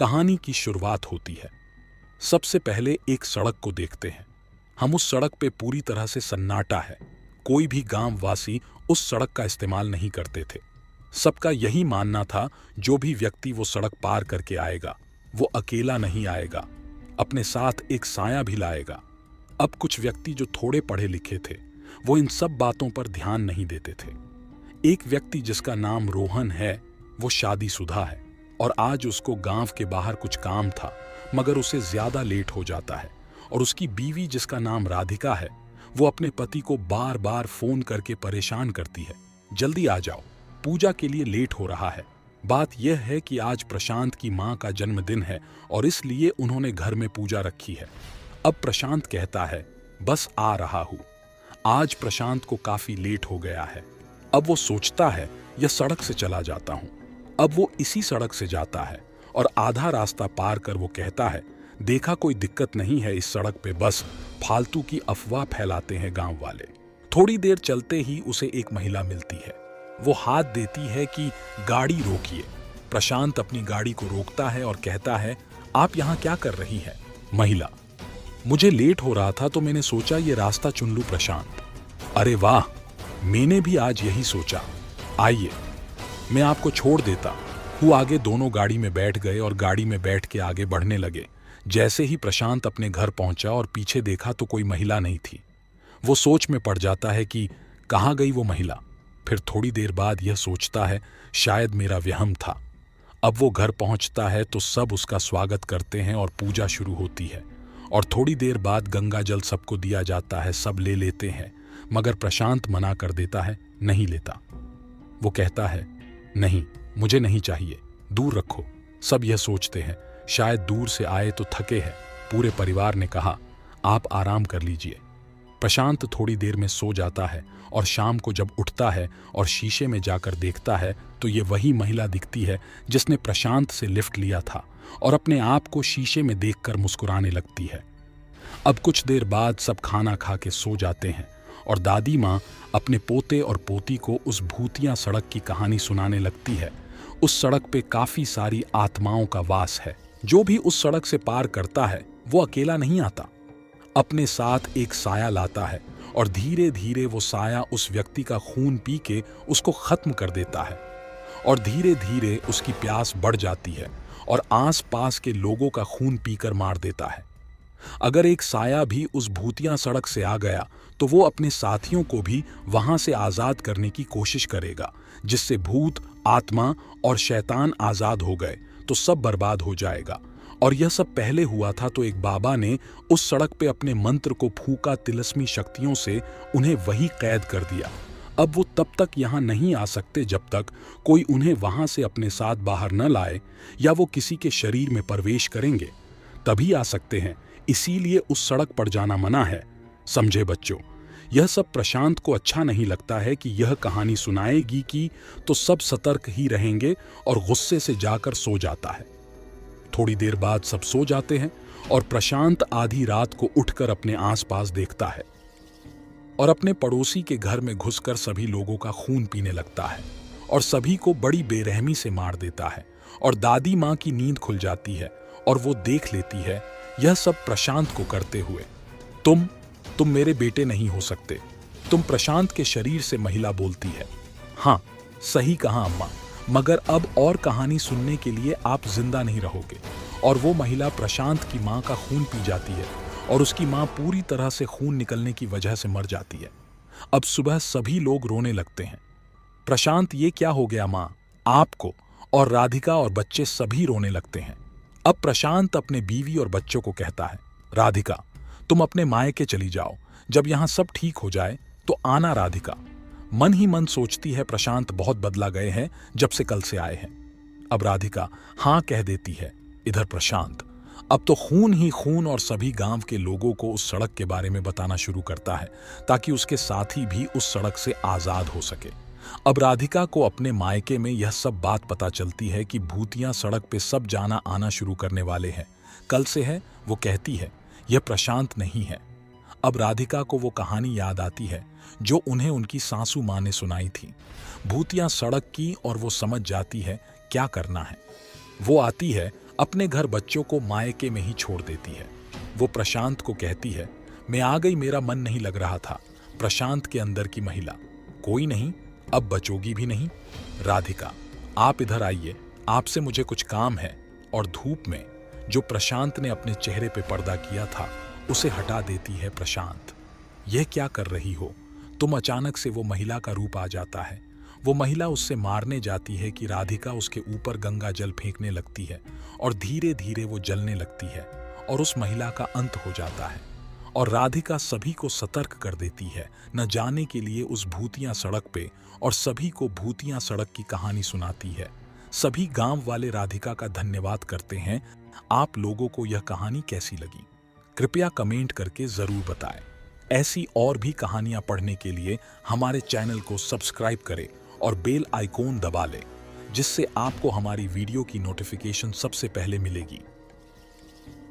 कहानी की शुरुआत होती है। सबसे पहले एक सड़क को देखते हैं। हम उस सड़क पे पूरी तरह से सन्नाटा है। कोई भी गांव वासी उस सड़क का इस्तेमाल नहीं करते थे। सबका यही मानना था, जो भी व्यक्ति वो सड़क पार करके आएगा वो अकेला नहीं आएगा, अपने साथ एक साया भी लाएगा। अब कुछ व्यक्ति जो थोड़े पढ़े लिखे थे वो इन सब बातों पर ध्यान नहीं देते थे। एक व्यक्ति जिसका नाम रोहन है, वो शादीशुदा है और आज उसको गांव के बाहर कुछ काम था, मगर उसे ज्यादा लेट हो जाता है। और उसकी बीवी जिसका नाम राधिका है, वो अपने पति को बार बार फोन करके परेशान करती है, जल्दी आ जाओ, पूजा के लिए लेट हो रहा है। बात यह है कि आज प्रशांत की माँ का जन्मदिन है और इसलिए उन्होंने घर में पूजा रखी है। अब प्रशांत कहता है, बस आ रहा हूँ। आज प्रशांत को काफी लेट हो गया है। अब वो सोचता है, यह सड़क से चला जाता हूँ। अब वो इसी सड़क से जाता है और आधा रास्ता पार कर वो कहता है, देखा कोई दिक्कत नहीं है इस सड़क पे, बस फालतू की अफवाह फैलाते हैं गांव वाले। थोड़ी देर चलते ही उसे एक महिला मिलती है। वो हाथ देती है कि गाड़ी रोकिए। प्रशांत अपनी गाड़ी को रोकता है और कहता है, आप यहाँ क्या कर रही है? महिला, मुझे लेट हो रहा था तो मैंने सोचा ये रास्ता चुन लूं। प्रशांत, अरे वाह, मैंने भी आज यही सोचा, आइए मैं आपको छोड़ देता हूँ। आगे दोनों गाड़ी में बैठ गए और गाड़ी में बैठ के आगे बढ़ने लगे। जैसे ही प्रशांत अपने घर पहुंचा और पीछे देखा तो कोई महिला नहीं थी। वो सोच में पड़ जाता है कि कहाँ गई वो महिला। फिर थोड़ी देर बाद यह सोचता है, शायद मेरा वहम था। अब वो घर पहुंचता है तो सब उसका स्वागत करते हैं और पूजा शुरू होती है। और थोड़ी देर बाद गंगा जल सबको दिया जाता है, सब ले लेते हैं, मगर प्रशांत मना कर देता है, नहीं लेता। वो कहता है, नहीं, मुझे नहीं चाहिए, दूर रखो। सब यह सोचते हैं, शायद दूर से आए तो थके हैं। पूरे परिवार ने कहा, आप आराम कर लीजिए। प्रशांत थोड़ी देर में सो जाता है और शाम को जब उठता है और शीशे में जाकर देखता है तो ये वही महिला दिखती है जिसने प्रशांत से लिफ्ट लिया था और अपने आप को शीशे में देखकर मुस्कुराने लगती है। अब कुछ देर बाद सब खाना खा के सो जाते हैं और दादी माँ अपने पोते और पोती को उस भूतिया सड़क की कहानी सुनाने लगती है। उस सड़क पे काफी सारी आत्माओं का वास है। जो भी उस सड़क से पार करता है वो अकेला नहीं आता, अपने साथ एक साया लाता है और धीरे धीरे वो साया उस व्यक्ति का खून पी के उसको खत्म कर देता है। और धीरे धीरे उसकी प्यास बढ़ जाती है और आस पास के लोगों का खून पीकर मार देता है। अगर एक साया भी उस भूतिया सड़क से आ गया तो वो अपने साथियों को भी वहां से आजाद करने की कोशिश करेगा, जिससे भूत, आत्मा और शैतान आजाद हो गए तो सब बर्बाद हो जाएगा। और यह सब पहले हुआ था तो एक बाबा ने उस सड़क पे अपने मंत्र को फूंका, तिलस्मी शक्तियों से उन्हें वही कैद कर दिया। अब वो तब तक यहाँ नहीं आ सकते जब तक कोई उन्हें वहां से अपने साथ बाहर न लाए या वो किसी के शरीर में प्रवेश करेंगे तभी आ सकते हैं। इसीलिए उस सड़क पर जाना मना है। समझे बच्चों? यह सब प्रशांत को अच्छा नहीं लगता है कि यह कहानी सुनाएगी की तो सब सतर्क ही रहेंगे और गुस्से से जाकर सो जाता है। थोड़ी देर बाद सब सो जाते हैं और प्रशांत आधी रात को उठकर अपने आसपास देखता है और अपने पड़ोसी के घर में घुसकर सभी लोगों का खून पीने लगता है और सभी को बड़ी बेरहमी से मार देता है। और दादी माँ की नींद खुल जाती है और वो देख लेती है यह सब प्रशांत को करते हुए। तुम मेरे बेटे नहीं हो सकते। तुम प्रशांत के शरीर से महिला बोलती है। हाँ, सही कहा अम्मा, मगर अब और कहानी सुनने के लिए आप जिंदा नहीं रहोगे। और वो महिला प्रशांत की माँ का खून पी जाती है और उसकी माँ पूरी तरह से खून निकलने की वजह से मर जाती है। अब सुबह सभी लोग रोने लगते हैं। प्रशांत, ये क्या हो गया माँ आपको? और राधिका और बच्चे सभी रोने लगते हैं। अब प्रशांत अपने बीवी और बच्चों को कहता है, राधिका, तुम अपने मायके चली जाओ, जब यहाँ सब ठीक हो जाए तो आना। राधिका मन ही मन सोचती है, प्रशांत बहुत बदला गए हैं जब से कल से आए हैं। अब राधिका हाँ कह देती है। इधर प्रशांत अब तो खून ही खून और सभी गांव के लोगों को उस सड़क के बारे में बताना शुरू करता है ताकि उसके साथी भी उस सड़क से आजाद हो सके। अब राधिका को अपने मायके में यह सब बात पता चलती है कि भूतिया सड़क पे सब जाना आना शुरू करने वाले हैं। कल से है। वो कहती है, यह प्रशांत नहीं है। अब राधिका को वो कहानी याद आती है जो उन्हें उनकी सासू माँ ने सुनाई थी, भूतिया सड़क की, और वो समझ जाती है क्या करना है। वो आती है अपने घर बच्चों को मायके में ही छोड़ देती है। वो प्रशांत को कहती है, मैं आ गई, मेरा मन नहीं लग रहा था। प्रशांत के अंदर की महिला, कोई नहीं, अब बचोगी भी नहीं। राधिका, आप इधर आइए, आपसे मुझे कुछ काम है। और धूप में जो प्रशांत ने अपने चेहरे पे पर्दा किया था उसे हटा देती है प्रशांत। यह क्या कर रही हो तुम? अचानक से वो महिला का रूप आ जाता है। वो महिला उससे मारने जाती है कि राधिका उसके ऊपर गंगा जल फेंकने लगती है और धीरे धीरे वो जलने लगती है और उस महिला का अंत हो जाता है। और राधिका सभी को सतर्क कर देती है न जाने के लिए उस भूतिया सड़क पे, और सभी को भूतिया सड़क की कहानी सुनाती है। सभी गांव वाले राधिका का धन्यवाद करते हैं। आप लोगों को यह कहानी कैसी लगी कृपया कमेंट करके जरूर बताएं। ऐसी और भी कहानियां पढ़ने के लिए हमारे चैनल को सब्सक्राइब करें और बेल आइकॉन दबा लें, जिससे आपको हमारी वीडियो की नोटिफिकेशन सबसे पहले मिलेगी।